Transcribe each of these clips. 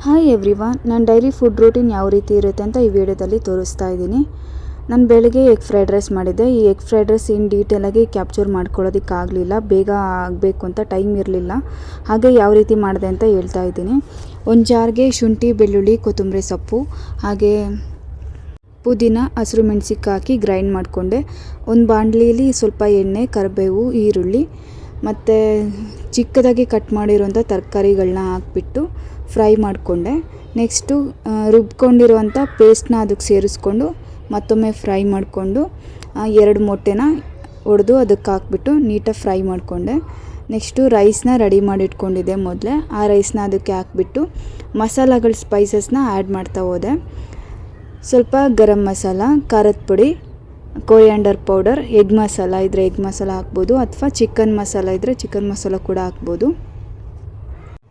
Hi everyone, ನನ್ನ daily food routine ಯಾವ ರೀತಿ ಇರುತ್ತೆ ಅಂತ ಈ ವಿಡಿಯೋದಲ್ಲಿ ತೋರಿಸ್ತಾ ಇದ್ದೀನಿ. ನಾನು ಬೆಳಗ್ಗೆ ಎಗ್ ಫ್ರೈಡ್ ರೈಸ್ ಮಾಡಿದ್ದೆ. ಈ ಎಗ್ ಫ್ರೈಡ್ ರೈಸ್ ಇನ್ ಡೀಟೇಲಾಗಿ ಕ್ಯಾಪ್ಚರ್ ಮಾಡ್ಕೊಳ್ಳೋದಕ್ಕಾಗಲಿಲ್ಲ, ಬೇಗ ಆಗಬೇಕು ಅಂತ ಟೈಮ್ ಇರಲಿಲ್ಲ. ಹಾಗೆ ಯಾವ ರೀತಿ ಮಾಡಿದೆ ಅಂತ ಹೇಳ್ತಾ ಇದ್ದೀನಿ. ಒಂದು ಜಾರ್ಗೆ ಶುಂಠಿ, ಬೆಳ್ಳುಳ್ಳಿ, ಕೊತ್ತಂಬರಿ ಸೊಪ್ಪು, ಹಾಗೆ ಪುದೀನ, ಹಸಿರು ಮೆಣಸಿಗೆ ಹಾಕಿ ಗ್ರೈಂಡ್ ಮಾಡಿಕೊಂಡೆ. ಒಂದು ಬಾಣಲಿಯಲ್ಲಿ ಸ್ವಲ್ಪ ಎಣ್ಣೆ, ಕರಿಬೇವು, ಈರುಳ್ಳಿ ಮತ್ತು ಚಿಕ್ಕದಾಗಿ ಕಟ್ ಮಾಡಿರುವಂಥ ತರಕಾರಿಗಳನ್ನ ಹಾಕ್ಬಿಟ್ಟು ಫ್ರೈ ಮಾಡಿಕೊಂಡೆ. ನೆಕ್ಸ್ಟು ರುಬ್ಕೊಂಡಿರುವಂಥ ಪೇಸ್ಟ್ನ ಅದಕ್ಕೆ ಸೇರಿಸ್ಕೊಂಡು ಮತ್ತೊಮ್ಮೆ ಫ್ರೈ ಮಾಡಿಕೊಂಡು 2 ಮೊಟ್ಟೆನ ಒಡೆದು ಅದಕ್ಕೆ ಹಾಕ್ಬಿಟ್ಟು ನೀಟಾಗಿ ಫ್ರೈ ಮಾಡಿಕೊಂಡೆ. ನೆಕ್ಸ್ಟು ರೈಸ್ನ ರೆಡಿ ಮಾಡಿ ಇಟ್ಕೊಂಡಿದ್ದೆ ಮೊದಲೇ. ಆ ರೈಸ್ನ ಅದಕ್ಕೆ ಹಾಕ್ಬಿಟ್ಟು ಮಸಾಲಗಳ ಸ್ಪೈಸಸ್ನ ಆ್ಯಡ್ ಮಾಡ್ತಾ ಹೋದೆ. ಸ್ವಲ್ಪ ಗರಂ ಮಸಾಲ, ಖಾರದ ಪುಡಿ, ಕೊರಿಯಾಂಡರ್ ಪೌಡರ್, ಎಗ್ ಮಸಾಲ ಇದ್ದರೆ ಎಗ್ ಮಸಾಲ ಹಾಕ್ಬೋದು, ಅಥವಾ ಚಿಕನ್ ಮಸಾಲ ಇದ್ದರೆ ಚಿಕನ್ ಮಸಾಲ ಕೂಡ ಹಾಕ್ಬೋದು.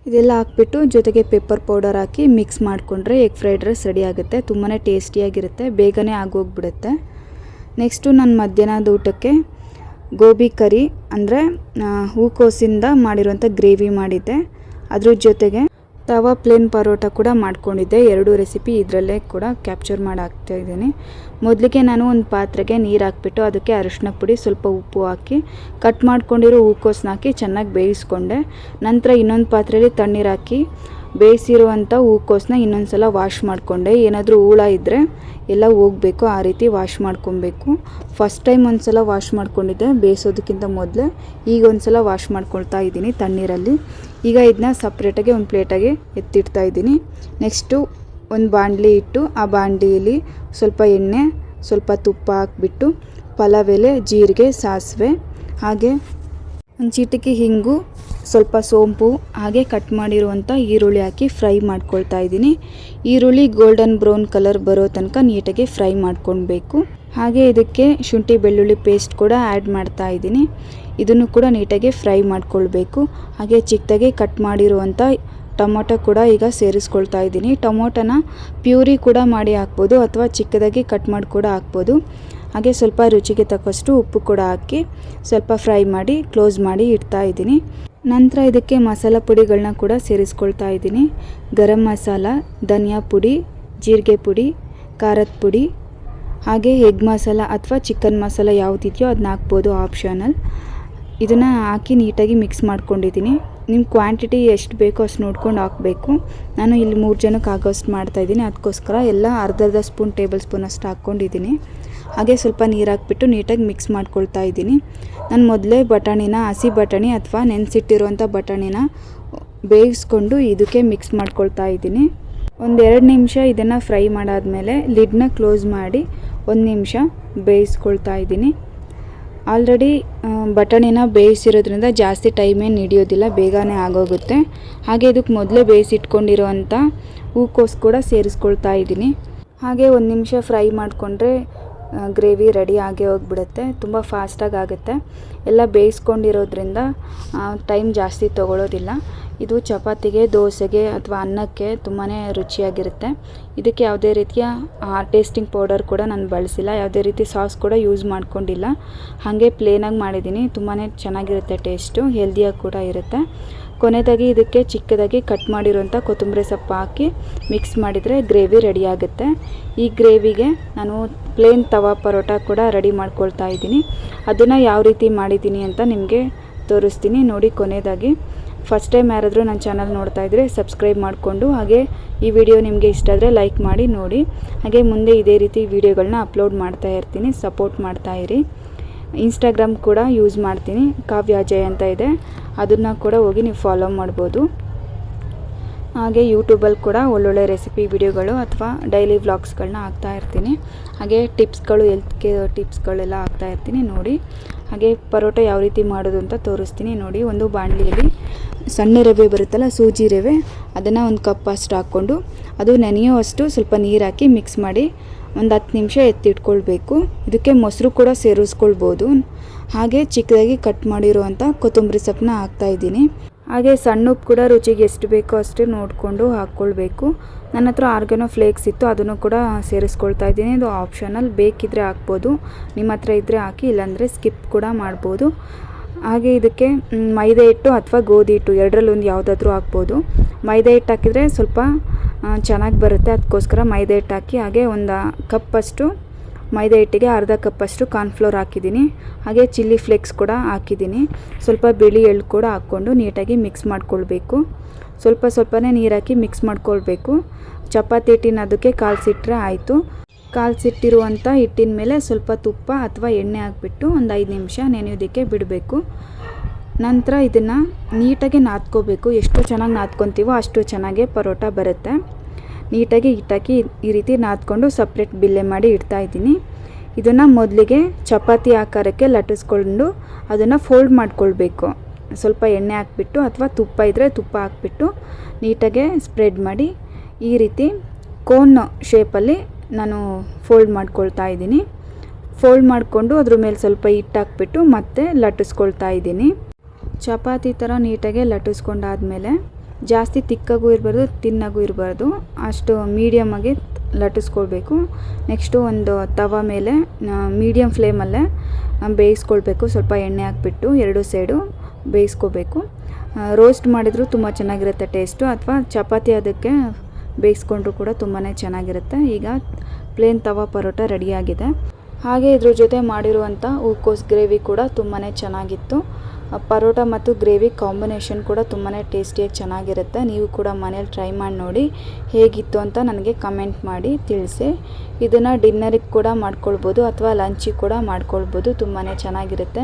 ಇದೆಲ್ಲ ಹಾಕ್ಬಿಟ್ಟು ಜೊತೆಗೆ ಪೆಪ್ಪರ್ ಪೌಡರ್ ಹಾಕಿ ಮಿಕ್ಸ್ ಮಾಡಿಕೊಂಡ್ರೆ ಎಗ್ ಫ್ರೈಡ್ ರೈಸ್ ರೆಡಿ ಆಗುತ್ತೆ. ತುಂಬಾ ಟೇಸ್ಟಿಯಾಗಿರುತ್ತೆ, ಬೇಗನೆ ಆಗೋಗ್ಬಿಡುತ್ತೆ. ನೆಕ್ಸ್ಟು ನಾನು ಮಧ್ಯಾಹ್ನದ ಊಟಕ್ಕೆ ಗೋಬಿ ಕರಿ ಅಂದರೆ ಹೂಕೋಸಿಂದ ಮಾಡಿರುವಂಥ ಗ್ರೇವಿ ಮಾಡಿದ್ದೆ. ಅದ್ರ ಜೊತೆಗೆ ತವಾ ಪ್ಲೇನ್ ಪರೋಟ ಕೂಡ ಮಾಡ್ಕೊಂಡಿದ್ದೆ. 2 ರೆಸಿಪಿ ಇದರಲ್ಲೇ ಕೂಡ ಕ್ಯಾಪ್ಚರ್ ಮಾಡಿ ಹಾಕ್ತಾಯಿದ್ದೀನಿ. ಮೊದಲಿಗೆ ನಾನು ಒಂದು ಪಾತ್ರೆಗೆ ನೀರು ಹಾಕ್ಬಿಟ್ಟು ಅದಕ್ಕೆ ಅರಿಶಿನ ಪುಡಿ, ಸ್ವಲ್ಪ ಉಪ್ಪು ಹಾಕಿ ಕಟ್ ಮಾಡ್ಕೊಂಡಿರೋ ಹೂಕೋಸನ್ನ ಹಾಕಿ ಚೆನ್ನಾಗಿ ಬೇಯಿಸ್ಕೊಂಡೆ. ನಂತರ ಇನ್ನೊಂದು ಪಾತ್ರೆಯಲ್ಲಿ ತಣ್ಣೀರು ಹಾಕಿ ಬೇಯಿಸಿರುವಂಥ ಹೂಕೋಸನ್ನ ಇನ್ನೊಂದು ಸಲ ವಾಶ್ ಮಾಡಿಕೊಂಡೆ. ಏನಾದರೂ ಹುಳ ಇದ್ದರೆ ಎಲ್ಲ ಹೋಗಬೇಕು, ಆ ರೀತಿ ವಾಶ್ ಮಾಡ್ಕೊಬೇಕು. ಫಸ್ಟ್ ಟೈಮ್ ಒಂದು ಸಲ ವಾಶ್ ಮಾಡ್ಕೊಂಡಿದ್ದೆ ಬೇಯಿಸೋದಕ್ಕಿಂತ ಮೊದಲೇ. ಈಗ ಒಂದು ಸಲ ವಾಶ್ ಮಾಡ್ಕೊಳ್ತಾ ಇದ್ದೀನಿ ತಣ್ಣೀರಲ್ಲಿ. ಈಗ ಇದನ್ನ ಸಪ್ರೇಟಾಗಿ ಒಂದು ಪ್ಲೇಟಾಗಿ ಎತ್ತಿಡ್ತಾ ಇದ್ದೀನಿ. ನೆಕ್ಸ್ಟು ಒಂದು ಬಾಣಲಿ ಇಟ್ಟು ಆ ಬಾಣಲಿಯಲ್ಲಿ ಸ್ವಲ್ಪ ಎಣ್ಣೆ, ಸ್ವಲ್ಪ ತುಪ್ಪ ಹಾಕ್ಬಿಟ್ಟು ಪಲಾವ್ ಎಲೆ, ಜೀರಿಗೆ, ಸಾಸಿವೆ, ಹಾಗೆ ಒಂದು ಚಿಟಿಕೆ ಹಿಂಗು, ಸ್ವಲ್ಪ ಸೋಂಪು, ಹಾಗೆ ಕಟ್ ಮಾಡಿರುವಂಥ ಈರುಳ್ಳಿ ಹಾಕಿ ಫ್ರೈ ಮಾಡ್ಕೊಳ್ತಾ ಇದ್ದೀನಿ. ಈರುಳ್ಳಿ ಗೋಲ್ಡನ್ ಬ್ರೌನ್ ಕಲರ್ ಬರೋ ತನಕ ನೀಟಾಗಿ ಫ್ರೈ ಮಾಡ್ಕೊಳ್ಬೇಕು. ಹಾಗೆ ಇದಕ್ಕೆ ಶುಂಠಿ ಬೆಳ್ಳುಳ್ಳಿ ಪೇಸ್ಟ್ ಕೂಡ ಆ್ಯಡ್ ಮಾಡ್ತಾ ಇದ್ದೀನಿ. ಇದನ್ನು ಕೂಡ ನೀಟಾಗಿ ಫ್ರೈ ಮಾಡ್ಕೊಳ್ಬೇಕು. ಹಾಗೆ ಚಿಕ್ಕದಾಗಿ ಕಟ್ ಮಾಡಿರುವಂಥ ಟೊಮೊಟೊ ಕೂಡ ಈಗ ಸೇರಿಸ್ಕೊಳ್ತಾ ಇದ್ದೀನಿ. ಟೊಮೊಟೊನ ಪ್ಯೂರಿ ಕೂಡ ಮಾಡಿ ಹಾಕ್ಬೋದು, ಅಥವಾ ಚಿಕ್ಕದಾಗಿ ಕಟ್ ಮಾಡಿ ಕೂಡ ಹಾಕ್ಬೋದು. ಹಾಗೆ ಸ್ವಲ್ಪ ರುಚಿಗೆ ತಕ್ಕಷ್ಟು ಉಪ್ಪು ಕೂಡ ಹಾಕಿ ಸ್ವಲ್ಪ ಫ್ರೈ ಮಾಡಿ ಕ್ಲೋಸ್ ಮಾಡಿ ಇಡ್ತಾ ಇದ್ದೀನಿ. ನಂತರ ಇದಕ್ಕೆ ಮಸಾಲ ಪುಡಿಗಳನ್ನ ಕೂಡ ಸೇರಿಸ್ಕೊಳ್ತಾ ಇದ್ದೀನಿ. ಗರಂ ಮಸಾಲ, ಧನಿಯಾ ಪುಡಿ, ಜೀರಿಗೆ ಪುಡಿ, ಖಾರದ ಪುಡಿ, ಹಾಗೆ ಎಗ್ ಮಸಾಲ ಅಥವಾ ಚಿಕನ್ ಮಸಾಲ ಯಾವುದಿದೆಯೋ ಅದನ್ನ ಹಾಕ್ಬೋದು, ಆಪ್ಷನಲ್. ಇದನ್ನು ಹಾಕಿ ನೀಟಾಗಿ ಮಿಕ್ಸ್ ಮಾಡ್ಕೊಂಡಿದ್ದೀನಿ. ನಿಮ್ಮ ಕ್ವಾಂಟಿಟಿ ಎಷ್ಟು ಬೇಕೋ ಅಷ್ಟು ನೋಡ್ಕೊಂಡು ಹಾಕಬೇಕು. ನಾನು ಇಲ್ಲಿ 3 ಜನಕ್ಕೆ ಆಗೋಷ್ಟು ಮಾಡ್ತಾಯಿದ್ದೀನಿ, ಅದಕ್ಕೋಸ್ಕರ ಎಲ್ಲ ಅರ್ಧ ಸ್ಪೂನ್ ಟೇಬಲ್ ಸ್ಪೂನ್ ಅಷ್ಟು ಹಾಕ್ಕೊಂಡಿದ್ದೀನಿ. ಹಾಗೆ ಸ್ವಲ್ಪ ನೀರು ಹಾಕ್ಬಿಟ್ಟು ನೀಟಾಗಿ ಮಿಕ್ಸ್ ಮಾಡ್ಕೊಳ್ತಾ ಇದ್ದೀನಿ. ನಾನು ಮೊದಲೇ ಹಸಿ ಬಟಾಣಿ ಅಥವಾ ನೆನೆಸಿಟ್ಟಿರುವಂಥ ಬಟಾಣಿನ ಬೇಯಿಸ್ಕೊಂಡು ಇದಕ್ಕೆ ಮಿಕ್ಸ್ ಮಾಡ್ಕೊಳ್ತಾ ಇದ್ದೀನಿ. ಒಂದು 2 ನಿಮಿಷ ಇದನ್ನು ಫ್ರೈ ಮಾಡಾದಮೇಲೆ ಲಿಡ್ನ ಕ್ಲೋಸ್ ಮಾಡಿ 1 ನಿಮಿಷ ಬೇಯಿಸ್ಕೊಳ್ತಾ ಇದ್ದೀನಿ. ಆಲ್ರೆಡಿ ಬಟಾಣಿನ ಬೇಯಿಸಿರೋದ್ರಿಂದ ಜಾಸ್ತಿ ಟೈಮೇನು ಹಿಡಿಯೋದಿಲ್ಲ, ಬೇಗನೆ ಆಗೋಗುತ್ತೆ. ಹಾಗೆ ಇದಕ್ಕೆ ಮೊದಲೇ ಬೇಯಿಸಿಟ್ಕೊಂಡಿರೋವಂಥ ಹೂಕೋಸು ಕೂಡ ಸೇರಿಸ್ಕೊಳ್ತಾ ಇದ್ದೀನಿ. ಹಾಗೆ 1 ನಿಮಿಷ ಫ್ರೈ ಮಾಡಿಕೊಂಡ್ರೆ ಗ್ರೇವಿ ರೆಡಿ ಆಗೇ ಹೋಗಿಬಿಡುತ್ತೆ. ತುಂಬ ಫಾಸ್ಟಾಗಿ ಆಗುತ್ತೆ. ಎಲ್ಲ ಬೇಯಿಸ್ಕೊಂಡಿರೋದ್ರಿಂದ ಟೈಮ್ ಜಾಸ್ತಿ ತೊಗೊಳ್ಳೋದಿಲ್ಲ. ಇದು ಚಪಾತಿಗೆ, ದೋಸೆಗೆ ಅಥವಾ ಅನ್ನಕ್ಕೆ ತುಂಬಾ ರುಚಿಯಾಗಿರುತ್ತೆ. ಇದಕ್ಕೆ ಯಾವುದೇ ರೀತಿಯ ಟೇಸ್ಟಿಂಗ್ ಪೌಡರ್ ಕೂಡ ನಾನು ಬಳಸಿಲ್ಲ, ಯಾವುದೇ ರೀತಿ ಸಾಸ್ ಕೂಡ ಯೂಸ್ ಮಾಡ್ಕೊಂಡಿಲ್ಲ. ಹಾಗೆ ಪ್ಲೇನಾಗಿ ಮಾಡಿದ್ದೀನಿ. ತುಂಬಾ ಚೆನ್ನಾಗಿರುತ್ತೆ, ಟೇಸ್ಟು ಹೆಲ್ದಿಯಾಗಿ ಕೂಡ ಇರುತ್ತೆ. ಕೊನೆಯದಾಗಿ ಇದಕ್ಕೆ ಚಿಕ್ಕದಾಗಿ ಕಟ್ ಮಾಡಿರುವಂಥ ಕೊತ್ತಂಬರಿ ಸೊಪ್ಪು ಹಾಕಿ ಮಿಕ್ಸ್ ಮಾಡಿದರೆ ಗ್ರೇವಿ ರೆಡಿ ಆಗುತ್ತೆ. ಈ ಗ್ರೇವಿಗೆ ನಾನು ಪ್ಲೇನ್ ತವಾ ಪರೋಟ ಕೂಡ ರೆಡಿ ಮಾಡ್ಕೊಳ್ತಾ ಇದ್ದೀನಿ. ಅದನ್ನು ಯಾವ ರೀತಿ ಮಾಡಿದ್ದೀನಿ ಅಂತ ನಿಮಗೆ ತೋರಿಸ್ತೀನಿ ನೋಡಿ ಕೊನೆಯದಾಗಿ. ಫಸ್ಟ್ ಟೈಮ್ ಯಾರಾದರೂ ನನ್ನ ಚಾನಲ್ ನೋಡ್ತಾ ಇದ್ದರೆ ಸಬ್ಸ್ಕ್ರೈಬ್ ಮಾಡಿಕೊಂಡು, ಹಾಗೆ ಈ ವಿಡಿಯೋ ನಿಮಗೆ ಇಷ್ಟ ಆದರೆ ಲೈಕ್ ಮಾಡಿ ನೋಡಿ. ಹಾಗೆ ಮುಂದೆ ಇದೇ ರೀತಿ ವಿಡಿಯೋಗಳನ್ನ ಅಪ್ಲೋಡ್ ಮಾಡ್ತಾ ಇರ್ತೀನಿ, ಸಪೋರ್ಟ್ ಮಾಡ್ತಾ ಇರಿ. ಇನ್ಸ್ಟಾಗ್ರಾಮ್ ಕೂಡ ಯೂಸ್ ಮಾಡ್ತೀನಿ, ಕಾವ್ಯ ಅಜಯ್ ಅಂತ ಇದೆ, ಅದನ್ನು ಕೂಡ ಹೋಗಿ ನೀವು ಫಾಲೋ ಮಾಡ್ಬೋದು. ಹಾಗೆ ಯೂಟ್ಯೂಬಲ್ಲಿ ಕೂಡ ಒಳ್ಳೊಳ್ಳೆ ರೆಸಿಪಿ ವಿಡಿಯೋಗಳು ಅಥವಾ ಡೈಲಿ ವ್ಲಾಗ್ಸ್ಗಳನ್ನ ಹಾಕ್ತಾ ಇರ್ತೀನಿ. ಹಾಗೆ ಟಿಪ್ಸ್ಗಳು, ಹೆಲ್ತ್ ಕೇರ್ ಟಿಪ್ಸ್ಗಳೆಲ್ಲ ಹಾಕ್ತಾ ಇರ್ತೀನಿ ನೋಡಿ. ಹಾಗೆ ಪರೋಟ ಯಾವ ರೀತಿ ಮಾಡೋದು ಅಂತ ತೋರಿಸ್ತೀನಿ ನೋಡಿ. ಒಂದು ಬಾಣಲಿಯಲ್ಲಿ ಸಣ್ಣ ರವೆ ಬರುತ್ತಲ್ಲ, ಸೂಜಿ ರವೆ, ಅದನ್ನು 1 ಕಪ್ ಅಷ್ಟು ಹಾಕ್ಕೊಂಡು ಅದು ನೆನೆಯೋವಷ್ಟು ಸ್ವಲ್ಪ ನೀರು ಹಾಕಿ ಮಿಕ್ಸ್ ಮಾಡಿ ಒಂದು 10 ನಿಮಿಷ ಎತ್ತಿಟ್ಕೊಳ್ಬೇಕು. ಇದಕ್ಕೆ ಮೊಸರು ಕೂಡ ಸೇರಿಸ್ಕೊಳ್ಬೋದು. ಹಾಗೆ ಚಿಕ್ಕದಾಗಿ ಕಟ್ ಮಾಡಿರುವಂಥ ಕೊತ್ತಂಬರಿ ಸೊಪ್ಪನ್ನ ಹಾಕ್ತಾಯಿದ್ದೀನಿ. ಹಾಗೆ ಸಣ್ಣ ಉಪ್ಪು ಕೂಡ ರುಚಿಗೆ ಎಷ್ಟು ಬೇಕೋ ಅಷ್ಟು ನೋಡಿಕೊಂಡು ಹಾಕ್ಕೊಳ್ಬೇಕು. ನನ್ನ ಹತ್ರ ಆರ್ಗ್ಯಾನೋ ಫ್ಲೇಕ್ಸ್ ಇತ್ತು, ಅದನ್ನು ಕೂಡ ಸೇರಿಸ್ಕೊಳ್ತಾ ಇದ್ದೀನಿ. ಇದು ಆಪ್ಷನಲ್, ಬೇಕಿದ್ದರೆ ಹಾಕ್ಬೋದು, ನಿಮ್ಮ ಹತ್ರ ಇದ್ದರೆ ಹಾಕಿ, ಇಲ್ಲಾಂದರೆ ಸ್ಕಿಪ್ ಕೂಡ ಮಾಡ್ಬೋದು. ಹಾಗೆ ಇದಕ್ಕೆ ಮೈದಾ ಹಿಟ್ಟು ಅಥವಾ ಗೋಧಿ ಹಿಟ್ಟು ಎರಡರಲ್ಲಿ ಒಂದು ಯಾವುದಾದ್ರೂ ಹಾಕ್ಬೋದು. ಮೈದಾ ಹಿಟ್ಟು ಹಾಕಿದರೆ ಸ್ವಲ್ಪ ಚೆನ್ನಾಗಿ ಬರುತ್ತೆ. ಅದಕ್ಕೋಸ್ಕರ ಮೈದಾ ಹಿಟ್ಟು ಹಾಕಿ ಹಾಗೆ ಒಂದು ಕಪ್ಪಷ್ಟು ಮೈದಾ ಹಿಟ್ಟಿಗೆ ಅರ್ಧ ಕಪ್ಪಷ್ಟು ಕಾರ್ನ್ಫ್ಲೋರ್ ಹಾಕಿದ್ದೀನಿ. ಹಾಗೆ ಚಿಲ್ಲಿ ಫ್ಲೇಕ್ಸ್ ಕೂಡ ಹಾಕಿದ್ದೀನಿ. ಸ್ವಲ್ಪ ಬಿಳಿ ಎಳ್ಳು ಕೂಡ ಹಾಕ್ಕೊಂಡು ನೀಟಾಗಿ ಮಿಕ್ಸ್ ಮಾಡ್ಕೊಳ್ಬೇಕು. ಸ್ವಲ್ಪನೇ ನೀರು ಹಾಕಿ ಮಿಕ್ಸ್ ಮಾಡ್ಕೊಳ್ಬೇಕು. ಚಪಾತಿ ಹಿಟ್ಟಿನ ಅದಕ್ಕೆ ಕಾಲ್ಸಿಟ್ರೆ ಆಯಿತು. ಕಾಲ್ಸಿಟ್ಟಿರುವಂಥ ಹಿಟ್ಟಿನ ಮೇಲೆ ಸ್ವಲ್ಪ ತುಪ್ಪ ಅಥವಾ ಎಣ್ಣೆ ಹಾಕ್ಬಿಟ್ಟು ಒಂದು 5 ನಿಮಿಷ ನೆನೆಯೋದಕ್ಕೆ ಬಿಡಬೇಕು. ನಂತರ ಇದನ್ನು ನೀಟಾಗಿ ನಾದ್ಕೋಬೇಕು. ಎಷ್ಟು ಚೆನ್ನಾಗಿ ನಾದ್ಕೊತೀವೋ ಅಷ್ಟು ಚೆನ್ನಾಗೇ ಪರೋಟ ಬರುತ್ತೆ. ನೀಟಾಗಿ ಹಿಟ್ಟಾಕಿ ಈ ರೀತಿ ನಾದ್ಕೊಂಡು ಸಪ್ರೇಟ್ ಬಿಲ್ಲೆ ಮಾಡಿ ಇಡ್ತಾಯಿದ್ದೀನಿ. ಇದನ್ನು ಮೊದಲಿಗೆ ಚಪಾತಿ ಆಕಾರಕ್ಕೆ ಲಟ್ಟಿಸ್ಕೊಂಡು ಅದನ್ನು ಫೋಲ್ಡ್ ಮಾಡ್ಕೊಳ್ಬೇಕು. ಸ್ವಲ್ಪ ಎಣ್ಣೆ ಹಾಕ್ಬಿಟ್ಟು ಅಥವಾ ತುಪ್ಪ ಇದ್ದರೆ ತುಪ್ಪ ಹಾಕ್ಬಿಟ್ಟು ನೀಟಾಗೆ ಸ್ಪ್ರೆಡ್ ಮಾಡಿ ಈ ರೀತಿ ಕೋನ್ ಶೇಪಲ್ಲಿ ನಾನು ಫೋಲ್ಡ್ ಮಾಡ್ಕೊಳ್ತಾ ಇದ್ದೀನಿ. ಫೋಲ್ಡ್ ಮಾಡಿಕೊಂಡು ಅದ್ರ ಮೇಲೆ ಸ್ವಲ್ಪ ಹಿಟ್ಟು ಹಾಕ್ಬಿಟ್ಟು ಮತ್ತೆ ಲಟ್ಟಿಸ್ಕೊಳ್ತಾ ಇದ್ದೀನಿ. ಚಪಾತಿ ಥರ ನೀಟಾಗೆ ಲಟ್ಟಿಸ್ಕೊಂಡಾದಮೇಲೆ ಜಾಸ್ತಿ ತಿಕ್ಕಾಗೂ ಇರಬಾರ್ದು, ತಿನ್ನಾಗೂ ಇರಬಾರ್ದು, ಅಷ್ಟು ಮೀಡಿಯಮಾಗಿ ಲಟ್ಟಿಸ್ಕೊಳ್ಬೇಕು. ನೆಕ್ಸ್ಟು ಒಂದು ತವ ಮೇಲೆ ಮೀಡಿಯಮ್ ಫ್ಲೇಮಲ್ಲೇ ಬೇಯಿಸ್ಕೊಳ್ಬೇಕು. ಸ್ವಲ್ಪ ಎಣ್ಣೆ ಹಾಕ್ಬಿಟ್ಟು 2 ಸೈಡು ಬೇಯಿಸ್ಕೋಬೇಕು. ರೋಸ್ಟ್ ಮಾಡಿದರೂ ತುಂಬ ಚೆನ್ನಾಗಿರುತ್ತೆ ಟೇಸ್ಟು, ಅಥವಾ ಚಪಾತಿ ಅದಕ್ಕೆ ಬೇಯಿಸ್ಕೊಂಡ್ರೂ ಕೂಡ ತುಂಬಾ ಚೆನ್ನಾಗಿರುತ್ತೆ. ಈಗ ಪ್ಲೇನ್ ತವಾ ಪರೋಟ ರೆಡಿಯಾಗಿದೆ. ಹಾಗೆ ಇದ್ರ ಜೊತೆ ಮಾಡಿರುವಂಥ ಹೂಕೋಸು ಗ್ರೇವಿ ಕೂಡ ತುಂಬಾ ಚೆನ್ನಾಗಿತ್ತು. ಪರೋಟ ಮತ್ತು ಗ್ರೇವಿ ಕಾಂಬಿನೇಷನ್ ಕೂಡ ತುಂಬಾ ಟೇಸ್ಟಿಯಾಗಿ ಚೆನ್ನಾಗಿರುತ್ತೆ. ನೀವು ಕೂಡ ಮನೇಲಿ ಟ್ರೈ ಮಾಡಿ ನೋಡಿ ಹೇಗಿತ್ತು ಅಂತ ನನಗೆ ಕಮೆಂಟ್ ಮಾಡಿ ತಿಳಿಸಿ. ಇದನ್ನು ಡಿನ್ನರಿಗೆ ಕೂಡ ಮಾಡ್ಕೊಳ್ಬೋದು ಅಥವಾ ಲಂಚಿಗೆ ಕೂಡ ಮಾಡ್ಕೊಳ್ಬೋದು. ತುಂಬಾ ಚೆನ್ನಾಗಿರುತ್ತೆ.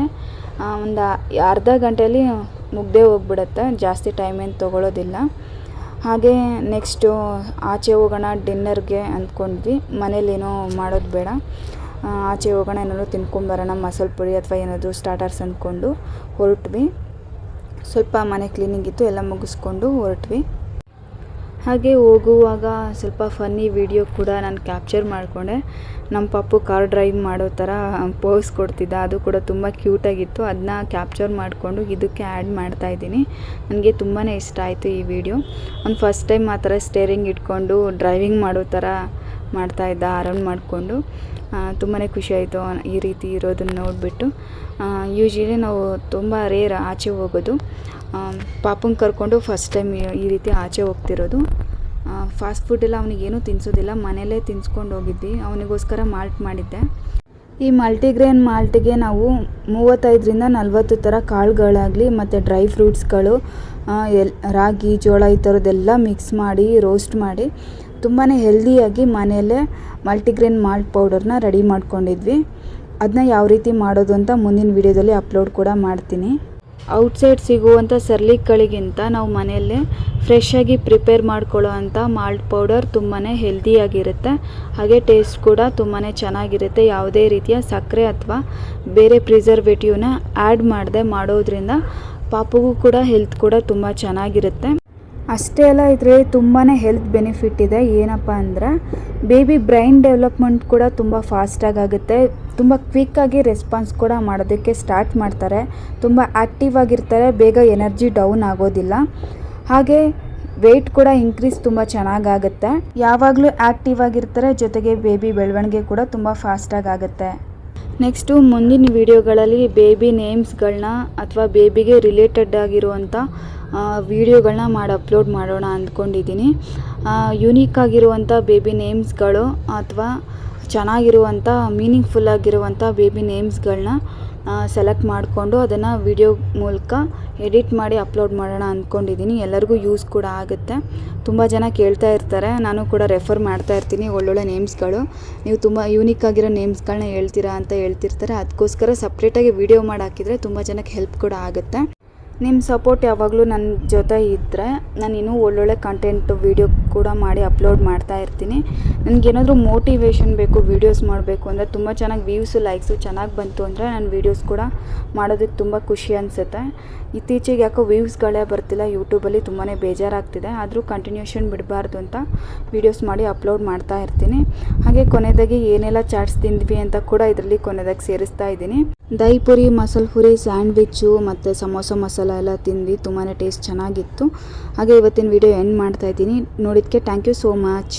ಒಂದು ಅರ್ಧ ಗಂಟೆಯಲ್ಲಿ ಮುಗ್ದೇ ಹೋಗ್ಬಿಡುತ್ತೆ, ಜಾಸ್ತಿ ಟೈಮ್ ಏನು ತೊಗೊಳ್ಳೋದಿಲ್ಲ. ಹಾಗೆ ನೆಕ್ಸ್ಟು ಆಚೆ ಹೋಗೋಣ ಡಿನ್ನರ್ಗೆ ಅಂದ್ಕೊಂಡ್ವಿ. ಮನೇಲೇನೋ ಮಾಡೋದು ಬೇಡ, ಆಚೆ ಹೋಗೋಣ, ಏನಾದರೂ ತಿನ್ಕೊಂಬರೋಣ, ಮಸಾಲೆ ಪುರಿ ಅಥವಾ ಏನಾದರೂ ಸ್ಟಾರ್ಟರ್ಸ್ ಅಂದ್ಕೊಂಡು ಹೊರಟ್ವಿ. ಸ್ವಲ್ಪ ಮನೆ ಕ್ಲೀನಿಂಗ್ ಇತ್ತು, ಎಲ್ಲ ಮುಗಿಸ್ಕೊಂಡು ಹೊರಟ್ವಿ. ಹಾಗೆ ಹೋಗುವಾಗ ಸ್ವಲ್ಪ ಫನ್ನಿ ವಿಡಿಯೋ ಕೂಡ ನಾನು ಕ್ಯಾಪ್ಚರ್ ಮಾಡಿಕೊಂಡೆ. ನಮ್ಮ ಪಾಪು ಕಾರ್ ಡ್ರೈವ್ ಮಾಡೋ ಥರ ಪೋಸ್ ಕೊಡ್ತಿದ್ದ, ಅದು ಕೂಡ ತುಂಬ ಕ್ಯೂಟಾಗಿತ್ತು. ಅದನ್ನ ಕ್ಯಾಪ್ಚರ್ ಮಾಡಿಕೊಂಡು ಇದಕ್ಕೆ ಆ್ಯಡ್ ಮಾಡ್ತಾಯಿದ್ದೀನಿ. ನನಗೆ ತುಂಬಾ ಇಷ್ಟ ಆಯಿತು ಈ ವಿಡಿಯೋ. ಒಂದು ಫಸ್ಟ್ ಟೈಮ್ ಆ ಥರ ಸ್ಟೇರಿಂಗ್ ಇಟ್ಕೊಂಡು ಡ್ರೈವಿಂಗ್ ಮಾಡೋ ಥರ ಮಾಡ್ತಾಯಿದ್ದ, ಆರಾಮ್ ಮಾಡಿಕೊಂಡು. ತುಂಬಾ ಖುಷಿಯಾಯಿತು ಈ ರೀತಿ ಇರೋದನ್ನು ನೋಡಿಬಿಟ್ಟು. ಯೂಶ್ವಲಿ ನಾವು ತುಂಬ ರೇರ್ ಆಚೆ ಹೋಗೋದು. ಪಾಪಂಗೆ ಕರ್ಕೊಂಡು ಫಸ್ಟ್ ಟೈಮ್ ಈ ರೀತಿ ಆಚೆ ಹೋಗ್ತಿರೋದು. ಫಾಸ್ಟ್ ಫುಡ್ಡೆಲ್ಲ ಅವನಿಗೇನೂ ತಿನ್ನಿಸೋದಿಲ್ಲ, ಮನೆಯಲ್ಲೇ ತಿನ್ಸ್ಕೊಂಡು ಹೋಗಿದ್ವಿ. ಅವನಿಗೋಸ್ಕರ ಮಾಲ್ಟ್ ಮಾಡಿದ್ದೆ. ಈ ಮಲ್ಟಿಗ್ರೇನ್ ಮಾಲ್ಟಿಗೆ ನಾವು 35ರಿಂದ 40 ಥರ ಕಾಳುಗಳಾಗಲಿ ಮತ್ತು ಡ್ರೈ ಫ್ರೂಟ್ಸ್ಗಳು, ರಾಗಿ, ಜೋಳ ಈ ಥರದ್ದೆಲ್ಲ ಮಿಕ್ಸ್ ಮಾಡಿ ರೋಸ್ಟ್ ಮಾಡಿ ತುಂಬಾ ಹೆಲ್ದಿಯಾಗಿ ಮನೆಯಲ್ಲೇ ಮಲ್ಟಿಗ್ರೇನ್ ಮಾಲ್ಟ್ ಪೌಡರ್ನ ರೆಡಿ ಮಾಡ್ಕೊಂಡಿದ್ವಿ. ಅದನ್ನ ಯಾವ ರೀತಿ ಮಾಡೋದು ಅಂತ ಮುಂದಿನ ವಿಡಿಯೋದಲ್ಲಿ ಅಪ್ಲೋಡ್ ಕೂಡ ಮಾಡ್ತೀನಿ. ಔಟ್ಸೈಡ್ ಸಿಗುವಂಥ ಸರ್ಲಿಕ್ಗಳಿಗಿಂತ ನಾವು ಮನೆಯಲ್ಲೇ ಫ್ರೆಶ್ಶಾಗಿ ಪ್ರಿಪೇರ್ ಮಾಡ್ಕೊಳ್ಳೋ ಅಂಥ ಮಾಲ್ಟ್ ಪೌಡರ್ ತುಂಬಾ ಹೆಲ್ದಿಯಾಗಿರುತ್ತೆ. ಹಾಗೆ ಟೇಸ್ಟ್ ಕೂಡ ತುಂಬಾ ಚೆನ್ನಾಗಿರುತ್ತೆ. ಯಾವುದೇ ರೀತಿಯ ಸಕ್ಕರೆ ಅಥವಾ ಬೇರೆ ಪ್ರಿಸರ್ವೇಟಿವ್ನ ಆ್ಯಡ್ ಮಾಡದೆ ಮಾಡೋದ್ರಿಂದ ಪಾಪುಗೂ ಕೂಡ ಹೆಲ್ತ್ ಕೂಡ ತುಂಬ ಚೆನ್ನಾಗಿರುತ್ತೆ. ಅಷ್ಟೇ ಅಲ್ಲ, ಇದರಲ್ಲಿ ತುಂಬಾ ಹೆಲ್ತ್ ಬೆನಿಫಿಟ್ ಇದೆ. ಏನಪ್ಪ ಅಂದರೆ ಬೇಬಿ ಬ್ರೈನ್ ಡೆವಲಪ್ಮೆಂಟ್ ಕೂಡ ತುಂಬ ಫಾಸ್ಟಾಗಿ ಆಗುತ್ತೆ. ತುಂಬ ಕ್ವಿಕ್ಕಾಗಿ ರೆಸ್ಪಾನ್ಸ್ ಕೂಡ ಮಾಡೋದಕ್ಕೆ ಸ್ಟಾರ್ಟ್ ಮಾಡ್ತಾರೆ. ತುಂಬ ಆ್ಯಕ್ಟಿವ್ ಆಗಿರ್ತಾರೆ, ಬೇಗ ಎನರ್ಜಿ ಡೌನ್ ಆಗೋದಿಲ್ಲ. ಹಾಗೆ ವೆಯ್ಟ್ ಕೂಡ ಇನ್ಕ್ರೀಸ್ ತುಂಬ ಚೆನ್ನಾಗಾಗುತ್ತೆ. ಯಾವಾಗಲೂ ಆ್ಯಕ್ಟಿವ್ ಆಗಿರ್ತಾರೆ, ಜೊತೆಗೆ ಬೇಬಿ ಬೆಳವಣಿಗೆ ಕೂಡ ತುಂಬ ಫಾಸ್ಟಾಗಿ ಆಗುತ್ತೆ. ನೆಕ್ಸ್ಟು ಮುಂದಿನ ವಿಡಿಯೋಗಳಲ್ಲಿ ಬೇಬಿ ನೇಮ್ಸ್ಗಳನ್ನ ಅಥವಾ ಬೇಬಿಗೆ ರಿಲೇಟೆಡ್ ಆಗಿರುವಂಥ ವಿಡಿಯೋಗಳನ್ನ ಮಾಡಿ ಅಪ್ಲೋಡ್ ಮಾಡೋಣ ಅಂದ್ಕೊಂಡಿದ್ದೀನಿ. ಯುನೀಕ್ ಆಗಿರುವಂಥ ಬೇಬಿ ನೇಮ್ಸ್ಗಳು ಅಥವಾ ಚೆನ್ನಾಗಿರುವಂಥ ಮೀನಿಂಗ್ಫುಲ್ ಆಗಿರುವಂಥ ಬೇಬಿ ನೇಮ್ಸ್ಗಳನ್ನ ಸೆಲೆಕ್ಟ್ ಮಾಡಿಕೊಂಡು ಅದನ್ನು ವಿಡಿಯೋ ಮೂಲಕ ಎಡಿಟ್ ಮಾಡಿ ಅಪ್ಲೋಡ್ ಮಾಡೋಣ ಅಂದ್ಕೊಂಡಿದ್ದೀನಿ. ಎಲ್ಲರಿಗೂ ಯೂಸ್ ಕೂಡ ಆಗುತ್ತೆ. ತುಂಬ ಜನ ಕೇಳ್ತಾ ಇರ್ತಾರೆ, ನಾನು ಕೂಡ ರೆಫರ್ ಮಾಡ್ತಾ ಇರ್ತೀನಿ ಒಳ್ಳೊಳ್ಳೆ ನೇಮ್ಸ್ಗಳು. ನೀವು ತುಂಬ ಯೂನಿಕ್ ಆಗಿರೋ ನೇಮ್ಸ್ಗಳನ್ನ ಹೇಳ್ತೀರಾ ಅಂತ ಹೇಳ್ತಿರ್ತಾರೆ. ಅದಕ್ಕೋಸ್ಕರ ಸಪ್ರೇಟಾಗಿ ವಿಡಿಯೋ ಮಾಡಿ ಹಾಕಿದರೆ ತುಂಬ ಜನಕ್ಕೆ ಹೆಲ್ಪ್ ಕೂಡ ಆಗುತ್ತೆ. ನಿಮ್ಮ ಸಪೋರ್ಟ್ ಯಾವಾಗಲೂ ನನ್ನ ಜೊತೆ ಇದ್ದರೆ ನಾನು ಇನ್ನೂ ಒಳ್ಳೊಳ್ಳೆ ಕಂಟೆಂಟ್ ವೀಡಿಯೋ ಕೂಡ ಮಾಡಿ ಅಪ್ಲೋಡ್ ಮಾಡ್ತಾ ಇರ್ತೀನಿ. ನನಗೇನಾದರೂ ಮೋಟಿವೇಶನ್ ಬೇಕು ವೀಡಿಯೋಸ್ ಮಾಡಬೇಕು ಅಂದರೆ, ತುಂಬ ಚೆನ್ನಾಗಿ ವ್ಯೂಸು ಲೈಕ್ಸು ಚೆನ್ನಾಗಿ ಬಂತು ಅಂದರೆ ನಾನು ವೀಡಿಯೋಸ್ ಕೂಡ ಮಾಡೋದಕ್ಕೆ ತುಂಬ ಖುಷಿ ಅನಿಸುತ್ತೆ. ಇತ್ತೀಚೆಗೆ ಯಾಕೋ ವ್ಯೂಸ್ಗಳೇ ಬರ್ತಿಲ್ಲ ಯೂಟ್ಯೂಬಲ್ಲಿ, ತುಂಬಾ ಬೇಜಾರಾಗ್ತಿದೆ. ಆದರೂ ಕಂಟಿನ್ಯೂಷನ್ ಬಿಡಬಾರ್ದು ಅಂತ ವೀಡಿಯೋಸ್ ಮಾಡಿ ಅಪ್ಲೋಡ್ ಮಾಡ್ತಾ ಇರ್ತೀನಿ. ಹಾಗೆ ಕೊನೆಯದಾಗಿ ಏನೆಲ್ಲ ಚಾಟ್ಸ್ ತಿಂದ್ವಿ ಅಂತ ಕೂಡ ಇದರಲ್ಲಿ ಕೊನೆಯದಾಗಿ ಸೇರಿಸ್ತಾ ಇದ್ದೀನಿ. ದಹಿ ಪುರಿ, ಮಸಾಲೆ ಪುರಿ, ಸ್ಯಾಂಡ್ವಿಚ್ಚು ಮತ್ತು ಸಮೋಸ ಮಸಾಲ ಎಲ್ಲ ತಿಂದ್ವಿ. ತುಂಬಾ ಟೇಸ್ಟ್ ಚೆನ್ನಾಗಿತ್ತು. ಹಾಗೆ ಇವತ್ತಿನ ವಿಡಿಯೋ ಎಂಡ್ ಮಾಡ್ತಾ ಇದ್ದೀನಿ. ನೋಡಿದ್ದಕ್ಕೆ ಥ್ಯಾಂಕ್ ಯು ಸೋ ಮಚ್.